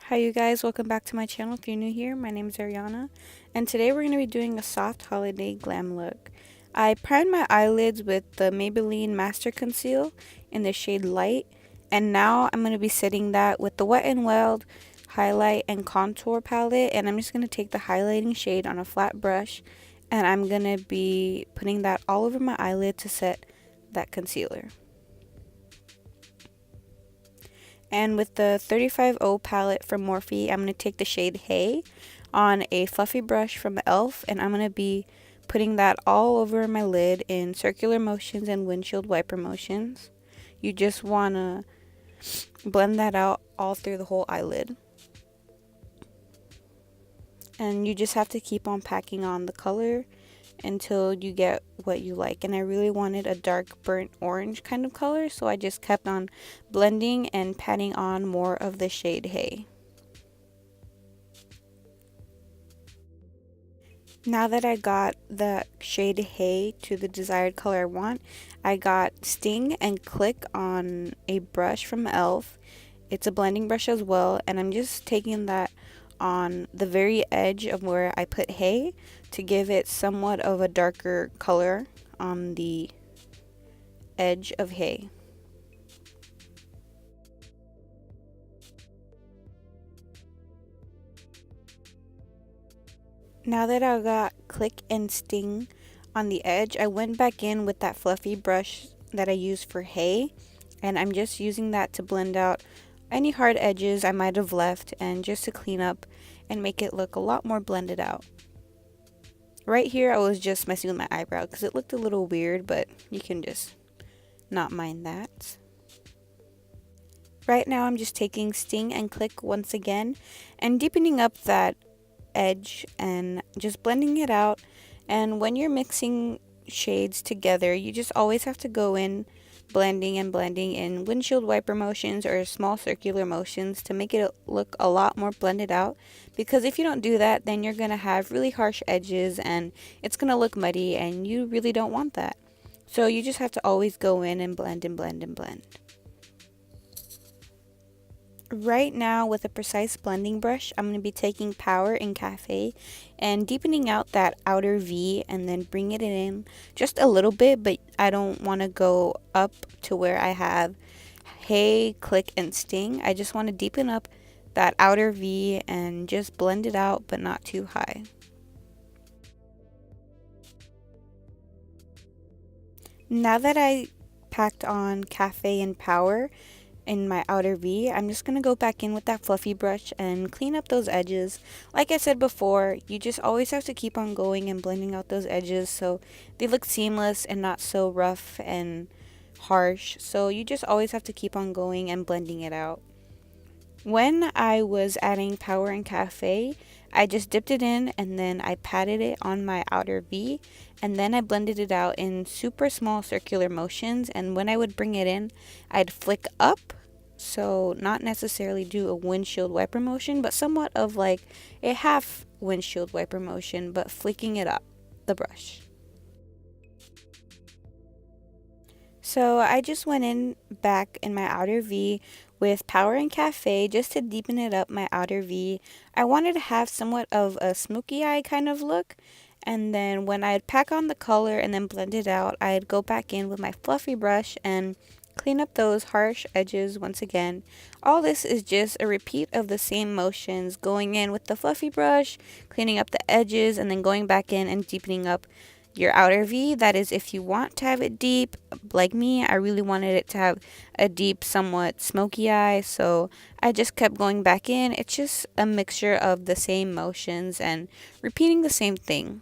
Hi you guys, welcome back to my channel. If you're new here, my name is Ariana, and today we're going to be doing a soft holiday glam look. I primed my eyelids with the Maybelline Master Conceal in the shade Light, and now I'm going to be setting that with the Wet n Wild highlight and contour palette, and I'm just going to take the highlighting shade on a flat brush, and I'm going to be putting that all over my eyelid to set that concealer. And with the 35O palette from Morphe, I'm going to take the shade Hey on a fluffy brush from e.l.f. and I'm going to be putting that all over my lid in circular motions and windshield wiper motions. You just want to blend that out all through the whole eyelid. And you just have to keep on packing on the color until you get what you like, and I really wanted a dark burnt orange kind of color, so I just kept on blending and patting on more of the shade Hey. Now that I got the shade Hey to the desired color I want, I got Sting and Click on a brush from e.l.f. It's a blending brush as well, and I'm just taking that on the very edge of where I put Hey to give it somewhat of a darker color on the edge of Hey. Now that I got Click and Sting on the edge, I went back in with that fluffy brush that I used for Hey, and I'm just using that to blend out any hard edges I might have left and just to clean up and make it look a lot more blended out. Right here I was just messing with my eyebrow because it looked a little weird, but you can just not mind that. Right now I'm just taking Sting and Click once again and deepening up that edge and just blending it out. And when you're mixing shades together, you just always have to go in blending and blending in windshield wiper motions or small circular motions to make it look a lot more blended out, because if you don't do that, then you're going to have really harsh edges and it's going to look muddy, and you really don't want that. So you just have to always go in and blend and blend and blend. Right now, with a precise blending brush, I'm going to be taking Power and Cafe and deepening out that outer V and then bring it in just a little bit, but I don't want to go up to where I have Hey, Click, and Sting. I just want to deepen up that outer V and just blend it out, but not too high. Now that I packed on Cafe and Power in my outer V, I'm just going to go back in with that fluffy brush and clean up those edges. Like I said before, you just always have to keep on going and blending out those edges so they look seamless and not so rough and harsh. So you just always have to keep on going and blending it out. When I was adding Power and Cafe, I just dipped it in and then I patted it on my outer V, and then I blended it out in super small circular motions, and when I would bring it in, I'd flick up, so not necessarily do a windshield wiper motion, but somewhat of like a half windshield wiper motion, but flicking it up the brush. So I just went in back in my outer V with Power and Cafe just to deepen it up my outer V. I wanted to have somewhat of a smoky eye kind of look. And then when I'd pack on the color and then blend it out, I'd go back in with my fluffy brush and clean up those harsh edges once again. All this is just a repeat of the same motions, going in with the fluffy brush, cleaning up the edges, and then going back in and deepening up your outer V. That is if you want to have it deep. Like me, I really wanted it to have a deep, somewhat smoky eye, so I just kept going back in. It's just a mixture of the same motions and repeating the same thing.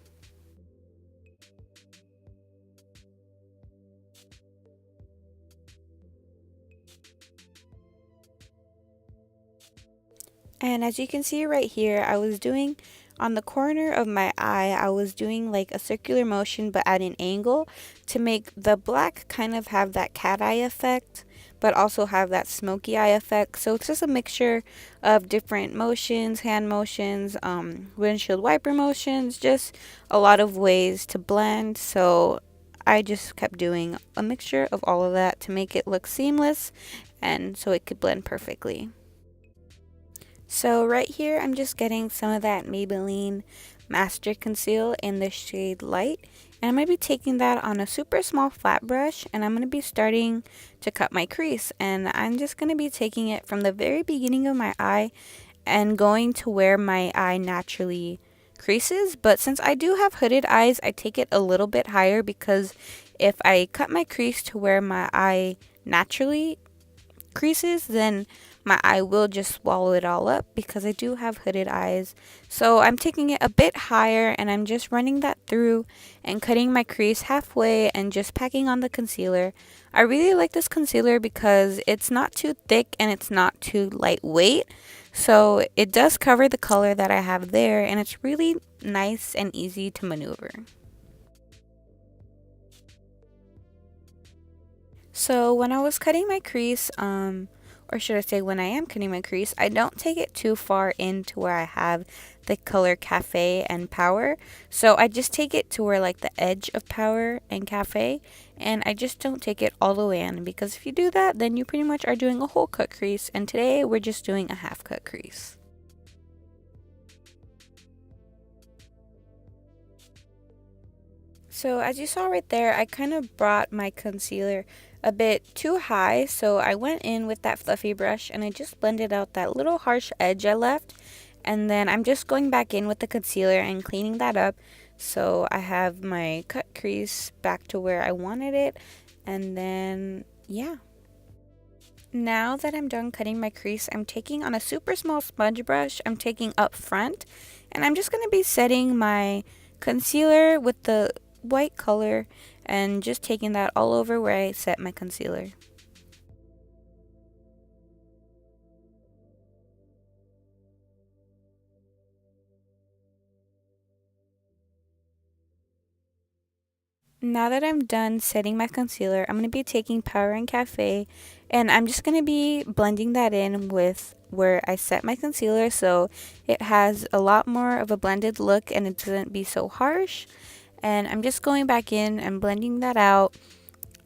And as you can see right here, I was doing on the corner of my eye, I was doing like a circular motion but at an angle to make the black kind of have that cat eye effect, but also have that smoky eye effect. So it's just a mixture of different motions, hand motions, windshield wiper motions, just a lot of ways to blend. So I just kept doing a mixture of all of that to make it look seamless and so it could blend perfectly. So right here, I'm just getting some of that Maybelline Master Conceal in the shade Light. And I'm going to be taking that on a super small flat brush, and I'm going to be starting to cut my crease. And I'm just going to be taking it from the very beginning of my eye and going to where my eye naturally creases. But since I do have hooded eyes, I take it a little bit higher, because if I cut my crease to where my eye naturally creases, then my eye will just swallow it all up, because I do have hooded eyes. So I'm taking it a bit higher, and I'm just running that through and cutting my crease halfway and just packing on the concealer. I really like this concealer because it's not too thick and it's not too lightweight. So it does cover the color that I have there, and it's really nice and easy to maneuver. So when I was cutting my crease, or should I say when I am cutting my crease, I don't take it too far into where I have the color Cafe and Power. So I just take it to where like the edge of Power and Cafe, and I just don't take it all the way in, because if you do that, then you pretty much are doing a whole cut crease, and today we're just doing a half cut crease. So as you saw right there, I kind of brought my concealer a bit too high, so I went in with that fluffy brush and I just blended out that little harsh edge I left, and then I'm just going back in with the concealer and cleaning that up, so I have my cut crease back to where I wanted it. And then yeah, now that I'm done cutting my crease, I'm taking on a super small sponge brush, I'm taking up front, and I'm just going to be setting my concealer with the white color and just taking that all over where I set my concealer. Now that I'm done setting my concealer, I'm going to be taking Power and Cafe, and I'm just going to be blending that in with where I set my concealer, so it has a lot more of a blended look and it doesn't be so harsh. And I'm just going back in and blending that out,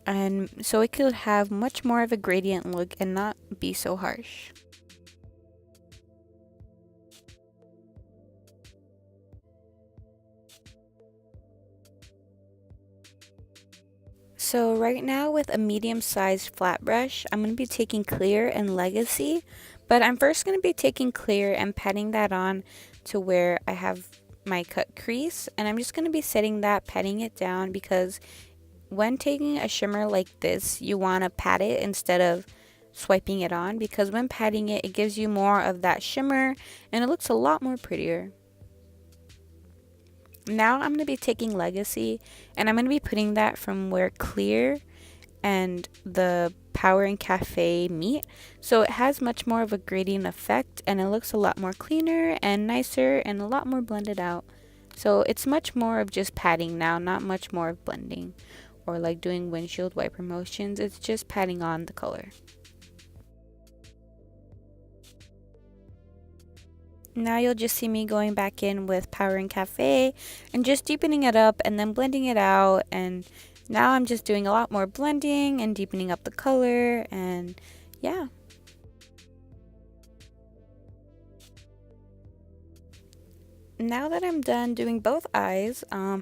and so it could have much more of a gradient look and not be so harsh. So right now with a medium-sized flat brush, I'm going to be taking Clear and Legacy, but I'm first going to be taking Clear and patting that on to where I have my cut crease, and I'm just going to be setting that, patting it down, because when taking a shimmer like this, you want to pat it instead of swiping it on, because when patting it, it gives you more of that shimmer and it looks a lot more prettier. Now I'm going to be taking Legacy, and I'm going to be putting that from where Clear and the Power and Cafe meet, so it has much more of a gradient effect and it looks a lot more cleaner and nicer and a lot more blended out. So it's much more of just patting now, not much more of blending or like doing windshield wiper motions. It's just patting on the color. Now you'll just see me going back in with Power and Cafe and just deepening it up and then blending it out, and now I'm just doing a lot more blending and deepening up the color, and yeah. Now that I'm done doing both eyes, I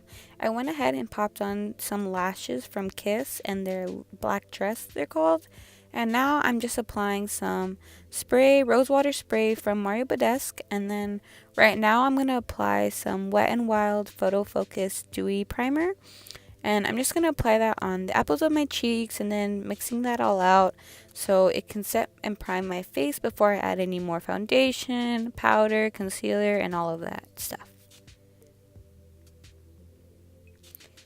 went ahead and popped on some lashes from Kiss and their black dress, they're called. And now I'm just applying some spray, rosewater spray from Mario Badesque. And then right now I'm going to apply some Wet n Wild Photo Focus Dewy Primer. And I'm just going to apply that on the apples of my cheeks and then mixing that all out so it can set and prime my face before I add any more foundation, powder, concealer, and all of that stuff.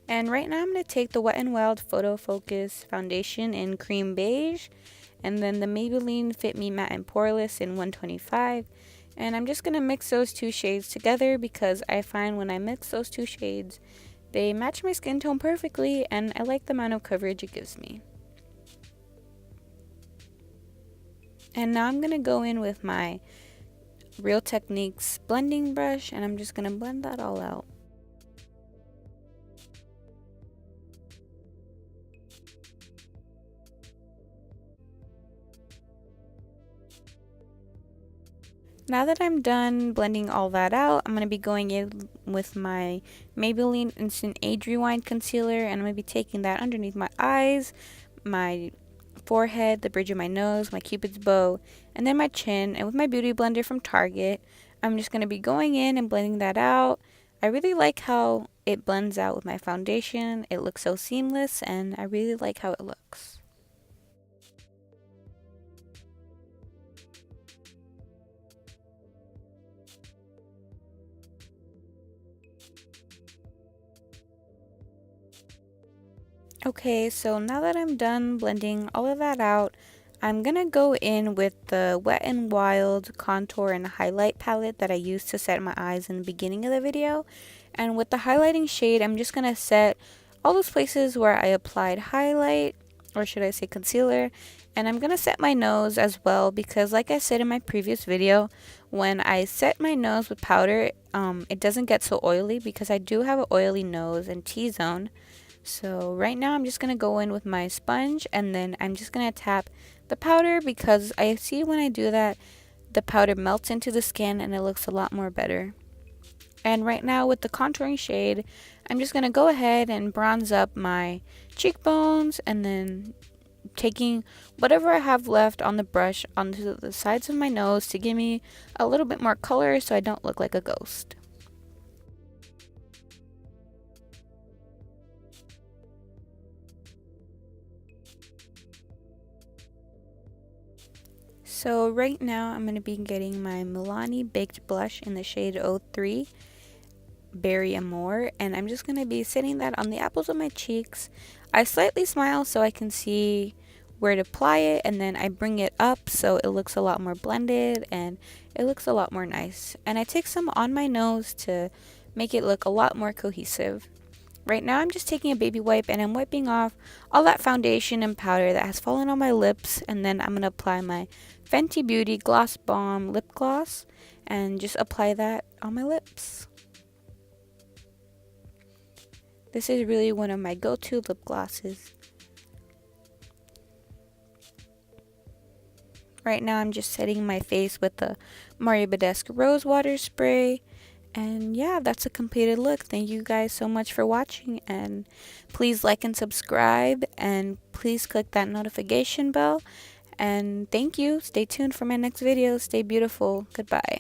And right now I'm going to take the Wet n Wild Photo Focus Foundation in Cream Beige, and then the Maybelline Fit Me Matte and Poreless in 125. And I'm just going to mix those two shades together, because I find when I mix those two shades, they match my skin tone perfectly, and I like the amount of coverage it gives me. And now I'm going to go in with my Real Techniques blending brush, and I'm just going to blend that all out. Now that I'm done blending all that out, I'm going to be going in with my Maybelline Instant Age Rewind Concealer, and I'm going to be taking that underneath my eyes, my forehead, the bridge of my nose, my cupid's bow, and then my chin. And with my beauty blender from Target, I'm just going to be going in and blending that out. I really like how it blends out with my foundation. It looks so seamless, and I really like how it looks. Okay, so now that I'm done blending all of that out, I'm gonna go in with the Wet n Wild contour and highlight palette that I used to set my eyes in the beginning of the video. And with the highlighting shade, I'm just gonna set all those places where I applied highlight, or should I say concealer. And I'm gonna set my nose as well because, like I said in my previous video, when I set my nose with powder, it doesn't get so oily because I do have an oily nose and T-zone. So right now I'm just going to go in with my sponge, and then I'm just going to tap the powder because I see when I do that the powder melts into the skin and it looks a lot more better. And right now with the contouring shade, I'm just going to go ahead and bronze up my cheekbones, and then taking whatever I have left on the brush onto the sides of my nose to give me a little bit more color so I don't look like a ghost. So right now I'm going to be getting my Milani Baked Blush in the shade 03, Berry Amore, and I'm just going to be setting that on the apples of my cheeks. I slightly smile so I can see where to apply it, and then I bring it up so it looks a lot more blended and it looks a lot more nice. And I take some on my nose to make it look a lot more cohesive. Right now I'm just taking a baby wipe and I'm wiping off all that foundation and powder that has fallen on my lips, and then I'm going to apply my Fenty Beauty Gloss Bomb Lip Gloss and just apply that on my lips. This is really one of my go-to lip glosses. Right now I'm just setting my face with the Mario Badescu Rose Water Spray. And yeah, that's a completed look. Thank you guys so much for watching, and please like and subscribe, and please click that notification bell. And thank you. Stay tuned for my next video. Stay beautiful. Goodbye.